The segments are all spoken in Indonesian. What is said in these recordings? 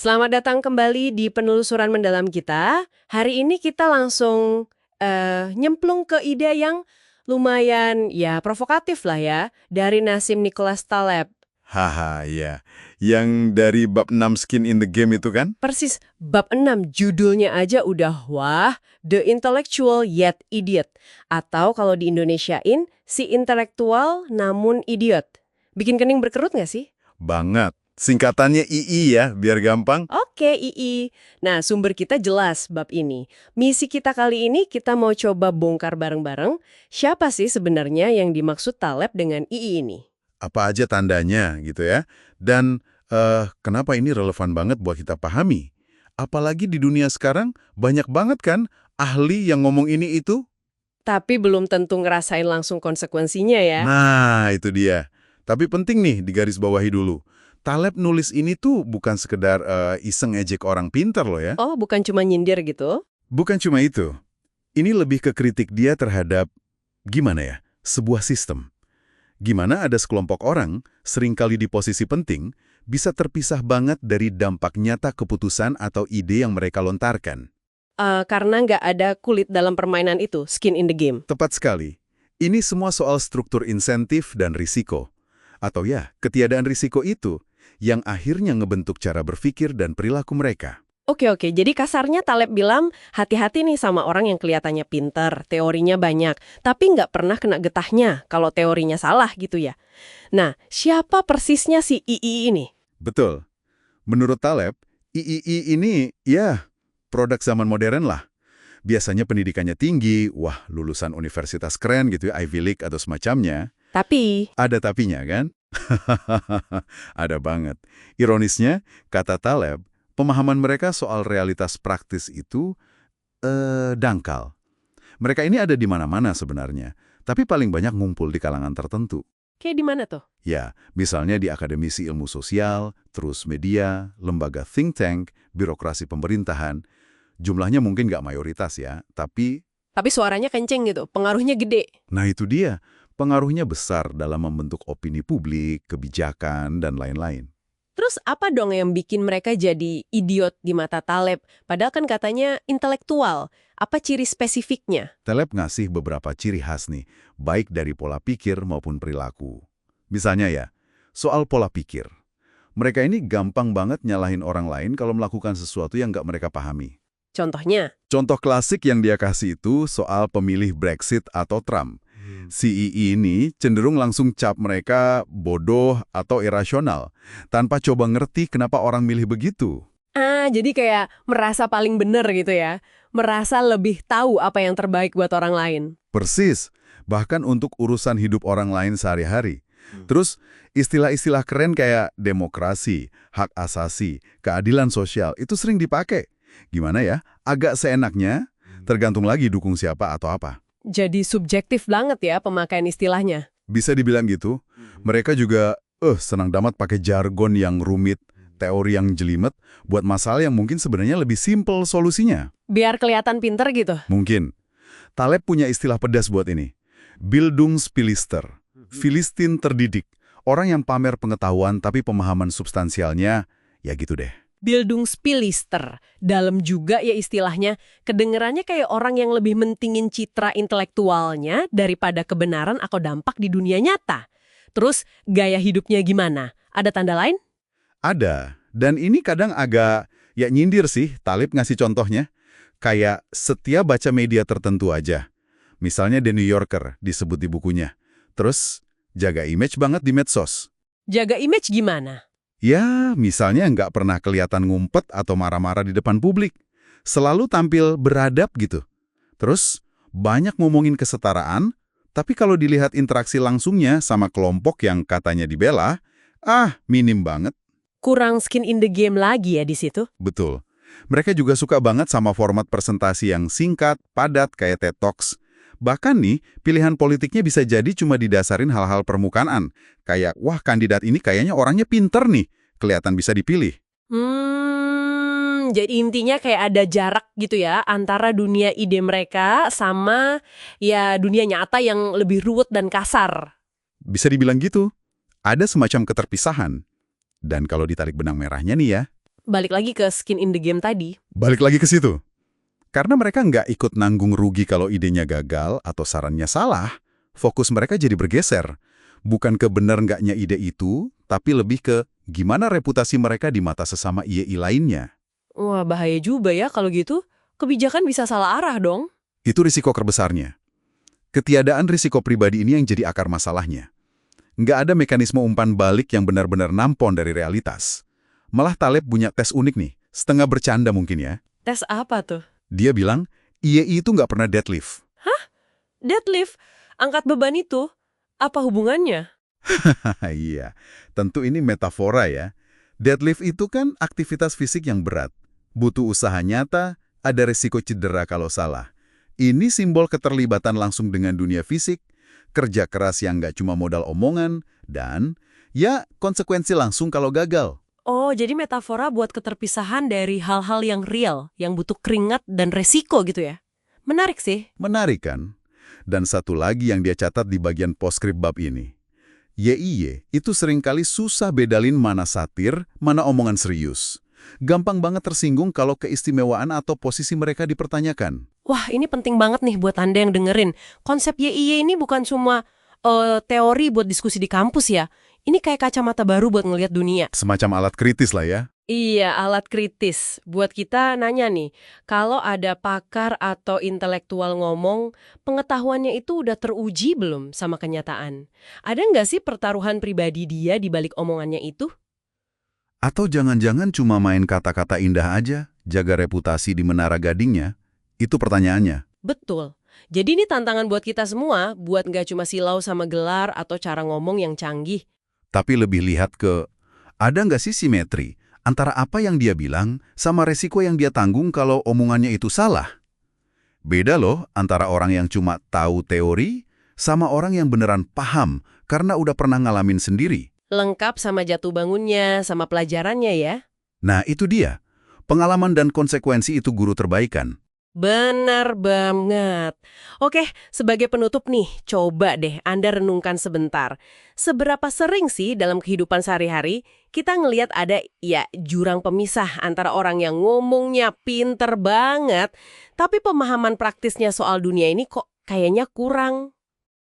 Selamat datang kembali di penelusuran mendalam kita. Hari ini kita langsung nyemplung ke ide yang lumayan ya provokatif lah ya, dari Nassim Nicholas Taleb. Haha, ya. Yang dari bab 6 Skin in the Game itu kan? Persis bab 6 judulnya aja udah wah, The Intellectual Yet Idiot. Atau kalau di Indonesiain, si intelektual namun idiot. Bikin kening berkerut nggak sih? Banget. Singkatannya II ya, biar gampang. Oke, II. Nah, sumber kita jelas bab ini. Misi kita kali ini kita mau coba bongkar bareng-bareng siapa sih sebenarnya yang dimaksud Taleb dengan II ini. Apa aja tandanya gitu ya. Dan kenapa ini relevan banget buat kita pahami. Apalagi di dunia sekarang, banyak banget kan ahli yang ngomong ini itu. Tapi belum tentu ngerasain langsung konsekuensinya ya. Nah, itu dia. Tapi penting nih digarisbawahi dulu. Taleb nulis ini tuh bukan sekedar iseng ejek orang pintar loh ya. Oh, bukan cuma nyindir gitu? Bukan cuma itu. Ini lebih ke kritik dia terhadap, gimana ya, sebuah sistem. Gimana ada sekelompok orang, seringkali di posisi penting, bisa terpisah banget dari dampak nyata keputusan atau ide yang mereka lontarkan. Karena nggak ada kulit dalam permainan itu, skin in the game. Tepat sekali. Ini semua soal struktur insentif dan risiko. Atau ya, ketiadaan risiko itu yang akhirnya ngebentuk cara berpikir dan perilaku mereka. Oke, jadi kasarnya Taleb bilang hati-hati nih sama orang yang kelihatannya pinter, teorinya banyak, tapi nggak pernah kena getahnya kalau teorinya salah gitu ya. Nah, siapa persisnya si II ini? Betul. Menurut Taleb, III ini, ya, produk zaman modern lah. Biasanya pendidikannya tinggi, wah lulusan universitas keren gitu ya, Ivy League atau semacamnya. Tapi, Ada tapinya kan? Ada banget. Ironisnya, kata Taleb, pemahaman mereka soal realitas praktis itu dangkal. Mereka ini ada di mana-mana sebenarnya, tapi paling banyak ngumpul di kalangan tertentu. kayak di mana tuh? Ya, misalnya di akademisi ilmu sosial, terus media, lembaga think tank, birokrasi pemerintahan. Jumlahnya mungkin nggak mayoritas ya, tapi Tapi suaranya kenceng gitu, pengaruhnya gede. nah itu dia, pengaruhnya besar dalam membentuk opini publik, kebijakan, dan lain-lain. Terus apa dong yang bikin mereka jadi idiot di mata Taleb? Padahal kan katanya intelektual. Apa ciri spesifiknya? Taleb ngasih beberapa ciri khas nih, baik dari pola pikir maupun perilaku. Misalnya ya, soal pola pikir. Mereka ini gampang banget nyalahin orang lain kalau melakukan sesuatu yang nggak mereka pahami. Contohnya? Contoh klasik yang dia kasih itu soal pemilih Brexit atau Trump. CEE ini cenderung langsung cap mereka bodoh atau irasional, tanpa coba ngerti kenapa orang milih begitu. Jadi kayak merasa paling bener gitu ya. Merasa lebih tahu apa yang terbaik buat orang lain. Persis, bahkan untuk urusan hidup orang lain sehari-hari. Terus, istilah-istilah keren kayak demokrasi, hak asasi, keadilan sosial, itu sering dipakai. Gimana ya? Agak seenaknya, tergantung lagi dukung siapa atau apa. Jadi subjektif banget ya pemakaian istilahnya. Bisa dibilang gitu. Mereka juga senang damat pakai jargon yang rumit, teori yang jelimet, buat masalah yang mungkin sebenarnya lebih simpel solusinya. Biar kelihatan pinter gitu. Mungkin. Taleb punya istilah pedas buat ini. Bildungsphilister. Filistin terdidik. Orang yang pamer pengetahuan tapi pemahaman substansialnya, ya gitu deh. Bildungsphilister. Dalam juga ya istilahnya, kedengerannya kayak orang yang lebih mentingin citra intelektualnya daripada kebenaran atau dampak di dunia nyata. Terus gaya hidupnya gimana? Ada tanda lain? Ada. Dan ini kadang agak, ya nyindir sih, Talib ngasih contohnya. Kayak setia baca media tertentu aja. Misalnya The New Yorker disebut di bukunya. Terus, jaga image banget di medsos. Jaga image gimana? Ya, misalnya nggak pernah kelihatan ngumpet atau marah-marah di depan publik. Selalu tampil beradab gitu. Terus, banyak ngomongin kesetaraan, tapi kalau dilihat interaksi langsungnya sama kelompok yang katanya dibela, minim banget. Kurang skin in the game lagi ya di situ? Betul. Mereka juga suka banget sama format presentasi yang singkat, padat kayak TED Talks. Bahkan nih, pilihan politiknya bisa jadi cuma didasarin hal-hal permukaan. Kayak, wah kandidat ini kayaknya orangnya pinter nih, kelihatan bisa dipilih. Jadi intinya kayak ada jarak gitu ya antara dunia ide mereka sama ya dunia nyata yang lebih ruwet dan kasar. Bisa dibilang gitu. Ada semacam keterpisahan. Dan kalau ditarik benang merahnya nih ya, balik lagi ke skin in the game tadi. Balik lagi ke situ. Karena mereka nggak ikut nanggung rugi kalau idenya gagal atau sarannya salah, fokus mereka jadi bergeser. Bukan ke benar nggaknya ide itu, tapi lebih ke gimana reputasi mereka di mata sesama IEI lainnya. Wah, bahaya juga ya kalau gitu. Kebijakan bisa salah arah dong. Itu risiko terbesarnya. Ketiadaan risiko pribadi ini yang jadi akar masalahnya. Nggak ada mekanisme umpan balik yang benar-benar nampon dari realitas. Malah Taleb punya tes unik nih, setengah bercanda mungkin ya. Tes apa tuh? Dia bilang, IEI itu nggak pernah deadlift. Deadlift? Angkat beban itu? Apa hubungannya? Iya, tentu ini metafora ya. Deadlift itu kan aktivitas fisik yang berat. Butuh usaha nyata, ada resiko cedera kalau salah. Ini simbol keterlibatan langsung dengan dunia fisik, kerja keras yang nggak cuma modal omongan, dan ya konsekuensi langsung kalau gagal. Oh, jadi metafora buat keterpisahan dari hal-hal yang real, yang butuh keringat dan resiko gitu ya? Menarik sih. Menarik kan? Dan satu lagi yang dia catat di bagian postscript bab ini. YIY itu seringkali susah bedalin mana satir, mana omongan serius. Gampang banget tersinggung kalau keistimewaan atau posisi mereka dipertanyakan. Wah, ini penting banget nih buat Anda yang dengerin. Konsep YIY ini bukan cuma teori buat diskusi di kampus ya. Ini kayak kacamata baru buat ngelihat dunia. Semacam alat kritis lah ya. Iya, alat kritis. Buat kita nanya nih, kalau ada pakar atau intelektual ngomong, pengetahuannya itu udah teruji belum sama kenyataan? Ada nggak sih pertaruhan pribadi dia di balik omongannya itu? Atau jangan-jangan cuma main kata-kata indah aja, jaga reputasi di menara gadingnya? Itu pertanyaannya. Betul. Jadi ini tantangan buat kita semua, buat nggak cuma silau sama gelar atau cara ngomong yang canggih. Tapi lebih lihat ke, ada nggak sih simetri antara apa yang dia bilang sama resiko yang dia tanggung kalau omongannya itu salah? Beda loh antara orang yang cuma tahu teori sama orang yang beneran paham karena udah pernah ngalamin sendiri. Lengkap sama jatuh bangunnya, sama pelajarannya ya. Nah itu dia, pengalaman dan konsekuensi itu guru terbaikan. Benar banget. Oke, sebagai penutup nih, coba deh Anda renungkan sebentar. Seberapa sering sih dalam kehidupan sehari-hari kita ngelihat ada ya jurang pemisah antara orang yang ngomongnya pinter banget, tapi pemahaman praktisnya soal dunia ini kok kayaknya kurang.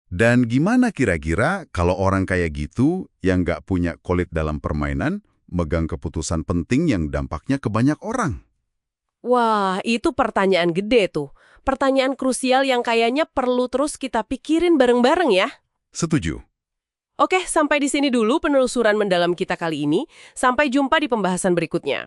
Dan gimana kira-kira kalau orang kayak gitu yang nggak punya kulit dalam permainan, megang keputusan penting yang dampaknya ke banyak orang? Wah, itu pertanyaan gede tuh. Pertanyaan krusial yang kayaknya perlu terus kita pikirin bareng-bareng ya. Setuju. Oke, sampai di sini dulu penelusuran mendalam kita kali ini. Sampai jumpa di pembahasan berikutnya.